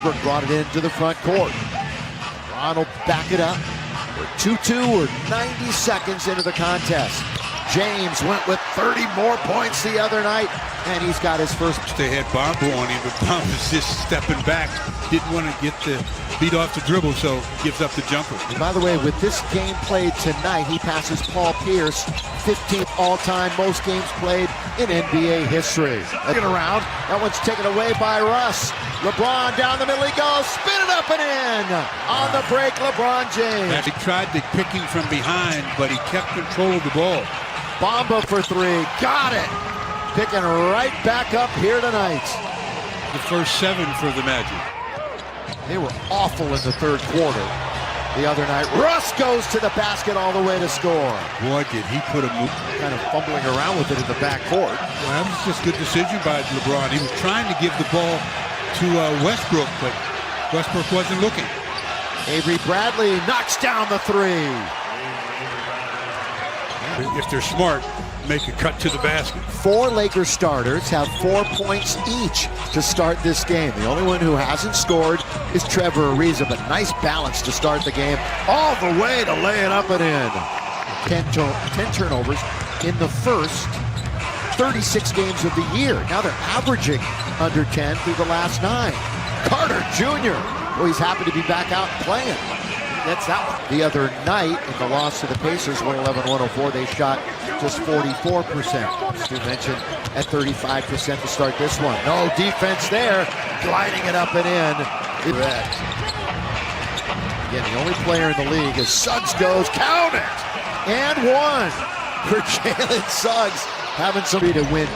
Brought it into the front court. Ron will back it up. We're 2-2 or 90 seconds into the contest. James went with 30 more points the other night, and he's got his first. They had Bombo on him, but Bombo's just stepping back. Didn't want to get the beat off the dribble, so gives up the jumper. And by the way, with this game played tonight, he passes Paul Pierce, 15th all-time most games played in NBA history. Looking around, that one's taken away by Russ. LeBron down the middle he goes, spin it up and in. On the break, LeBron James. He tried to pick him from behind, but he kept control of the ball. Bombo for three, got it. Picking right back up here tonight. The first 7 for the Magic. They were awful in the third quarter the other night. Russ goes to the basket all the way to score. Boy, did he put a move. Kind of fumbling around with it in the backcourt. Well, that was just a good decision by LeBron. He was trying to give the ball to Westbrook, but Westbrook wasn't looking. Avery Bradley knocks down the three. If they're smart, make a cut to the basket. 4 Lakers starters have 4 points each to start this game. The only one who hasn't scored is Trevor Ariza, but nice balance to start the game all the way to lay it up and in. 10 turnovers in the first 36 games of the year. Now they're averaging under 10 through the last 9. Carter Jr. Well, he's happy to be back out playing. That's that one. The other night in the loss to the Pacers, 111-104, they shot just 44%. Stu mentioned at 35% to start this one. No defense there, gliding it up and in. Again, the only player in the league as Suggs goes, count it! And one for Jalen Suggs, having somebody to win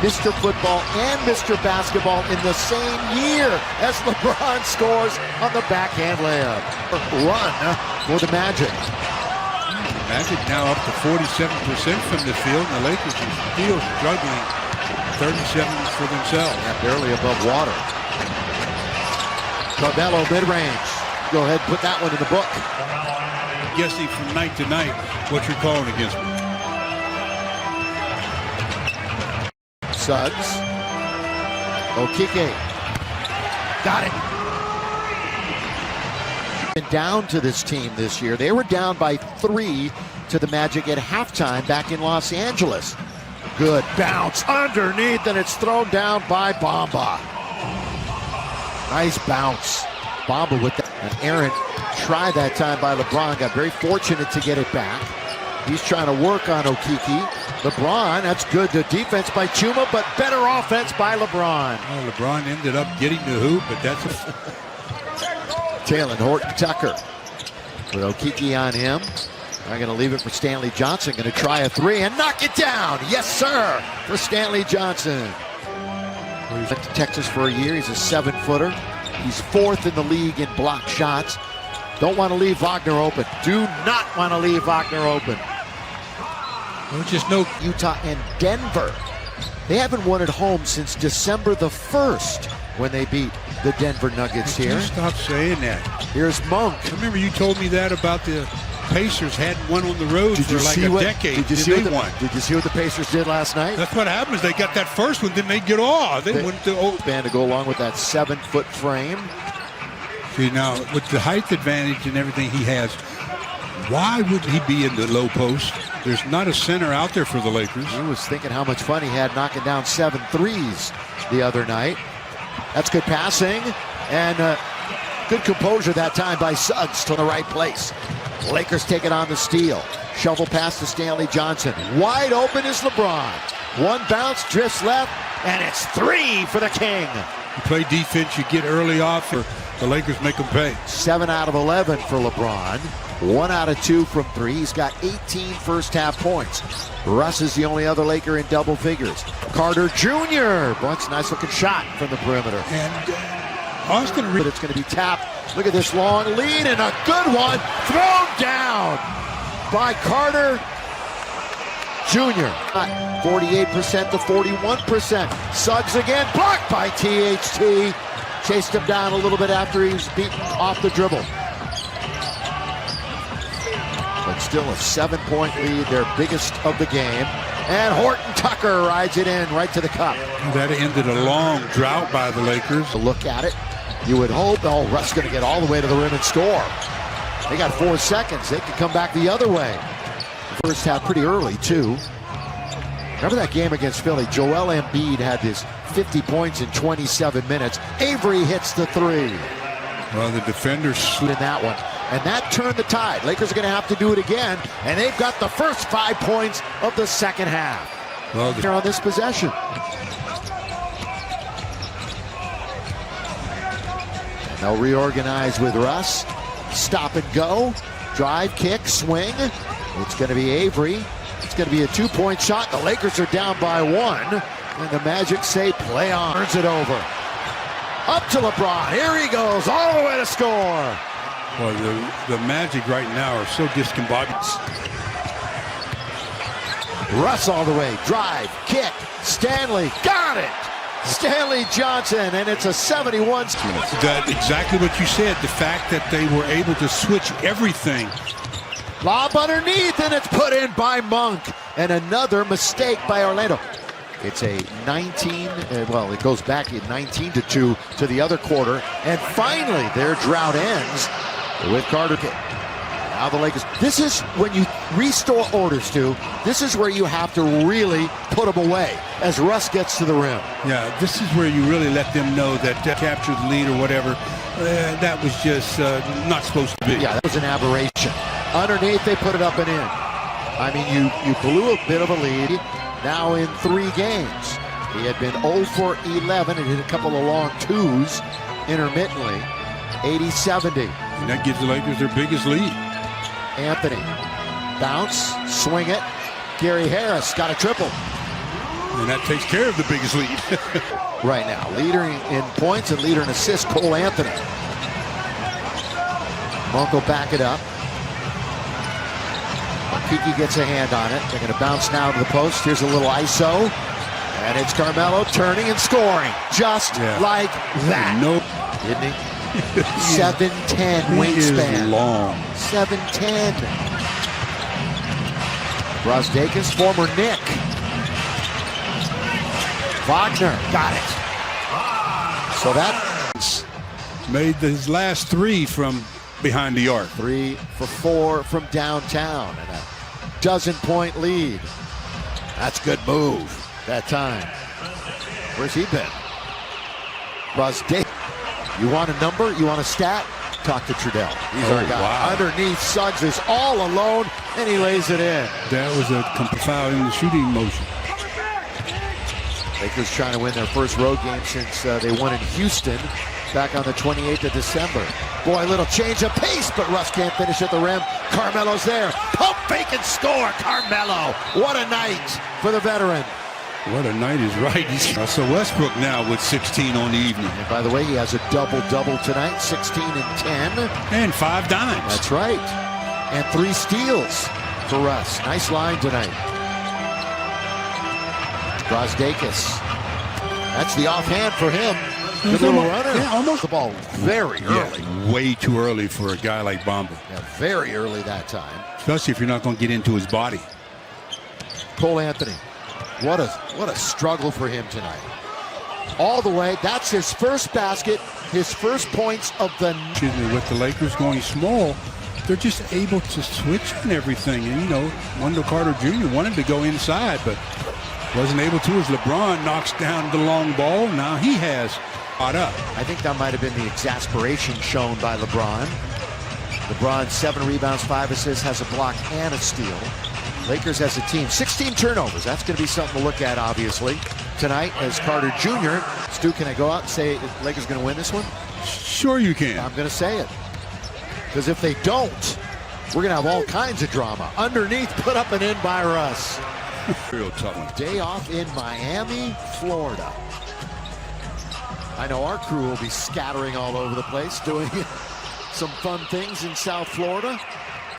Mr. Football and Mr. Basketball in the same year as LeBron scores on the backhand layup. Run for the Magic. Magic now up to 47% from the field, and the Lakers are still struggling. 37 for themselves. Yeah, barely above water. Carmelo mid-range. Go ahead and put that one in the book. Guessing from night to night what you're calling against me. Suggs. Okike. Got it. Been down to this team this year. They were down by 3 to the Magic at halftime back in Los Angeles. Good bounce underneath, and it's thrown down by Bamba. Nice bounce. Bamba with that. And Aaron tried that time by LeBron. Got very fortunate to get it back. He's trying to work on Okike. LeBron, that's good to defense by Chuma, but better offense by LeBron. Well, LeBron ended up getting the hoop, but that's Taylor Horton Tucker with Okike on him. I'm going to leave it for Stanley Johnson. Going to try a 3 and knock it down. Yes, sir, for Stanley Johnson. He's went to Texas for a year. He's a 7-footer. He's 4th in the league in block shots. Don't want to leave Wagner open. Do not want to leave Wagner open. Just no. Utah and Denver. They haven't won at home since December the 1st when they beat the Denver Nuggets here. Stop saying that. Here's Monk. Remember you told me that about the Pacers hadn't won on the road for like a decade. Did you see what the Pacers did last night? That's what happens. They got that first one, then they get off. They went to band to go along with that 7-foot frame. See, now with the height advantage and everything he has, why would he be in the low post? There's not a center out there for the Lakers. He was thinking how much fun he had knocking down 7 threes the other night. That's good passing and good composure that time by Suggs to the right place. Lakers take it on the steal. Shovel pass to Stanley Johnson. Wide open is LeBron. One bounce, drifts left, and it's 3 for the King. You play defense, you get early off, or the Lakers make them pay. 7 out of 11 for LeBron. 1 out of 2 from 3. He's got 18 first-half points. Russ is the only other Laker in double figures. Carter Jr. Bunch, nice-looking shot from the perimeter. And Austin Reed. But it's going to be tapped. Look at this long lead and a good one thrown down by Carter Jr. 48% to 41%. Suggs again, blocked by THT. Chased him down a little bit after he was beaten off the dribble. But still a 7-point lead, their biggest of the game. And Horton Tucker rides it in right to the cup. That ended a long drought by the Lakers. A look at it. You would hope, oh, Russ going to get all the way to the rim and score. They got 4 seconds. They could come back the other way. First half pretty early, too. Remember that game against Philly? Joel Embiid had his 50 points in 27 minutes. Avery hits the three. Well, the defenders in that one. And that turned the tide. Lakers are going to have to do it again. And they've got the first 5 points of the second half. Well, they're on this possession. And they'll reorganize with Russ. Stop and go. Drive, kick, swing. It's going to be Avery. It's going to be a 2-point shot. The Lakers are down by 1. And the Magic say play on. Turns it over. Up to LeBron. Here he goes. All the way to score. Well, the Magic right now are so discombobulated. Russ all the way. Drive, kick. Stanley. Got it. Stanley Johnson. And it's a 71. That exactly what you said. The fact that they were able to switch everything. Lob underneath, and it's put in by Monk. And another mistake by Orlando. It's a 19, well, it goes back in 19-2 to the other quarter. And finally, their drought ends with Carter. Now the Lakers. This is when you restore orders to. This is where you have to really put them away as Russ gets to the rim. Yeah, this is where you really let them know that capture the lead or whatever. That was just not supposed to be. Yeah, that was an aberration. Underneath, they put it up and in. I mean, you blew a bit of a lead. Now in 3 games. He had been 0 for 11 and hit a couple of long twos intermittently. 80-70. And that gives the Lakers their biggest lead. Anthony. Bounce. Swing it. Gary Harris got a triple. And that takes care of the biggest lead. Right now. Leader in points and leader in assists, Cole Anthony. Monk will back it up. Kiki gets a hand on it. They're going to bounce now to the post. Here's a little ISO. And it's Carmelo turning and scoring. Just like that. Nope. Didn't he? 7'10" wingspan. Is long. 7'10". Brosdakis, former Knick. Wagner got it. So that made his last 3 from behind the arc. 3 for 4 from downtown and a dozen-point lead. That's a good move that time. Where's he been? Brosdakis. You want a number? You want a stat? Talk to Trudell. He's our guy. Wow. Underneath, Suggs is all alone, and he lays it in. That was a foul in the shooting motion. Lakers trying to win their first road game since they won in Houston back on the 28th of December. Boy, little change of pace, but Russ can't finish at the rim. Carmelo's there. Pump fake and score. Carmelo. What a night for the veteran. What a night is right. So Westbrook now with 16 on the evening. And by the way, he has a double-double tonight, 16 and 10. And 5 dimes. That's right. And 3 steals for Russ. Nice line tonight. Brosdakis. That's the offhand for him. Good little runner. Yeah, almost the ball very early. Yeah, way too early for a guy like Bamba. Yeah, very early that time. Especially if you're not going to get into his body. Cole Anthony. What a struggle for him tonight. All the way. That's his first basket, his first points of the. Excuse me, with the Lakers going small, they're just able to switch and everything. And, you know, Wendell Carter Jr. wanted to go inside, but wasn't able to as LeBron knocks down the long ball. Now he has caught up. I think that might have been the exasperation shown by LeBron. LeBron, 7 rebounds, 5 assists, has a block and a steal. Lakers as a team, 16 turnovers. That's going to be something to look at, obviously, tonight as Carter Jr. Stu, can I go out and say the Lakers going to win this one? Sure you can. I'm going to say it. Because if they don't, we're going to have all kinds of drama. Underneath, put up and in by Russ. Real tough one. Day off in Miami, Florida. I know our crew will be scattering all over the place, doing some fun things in South Florida.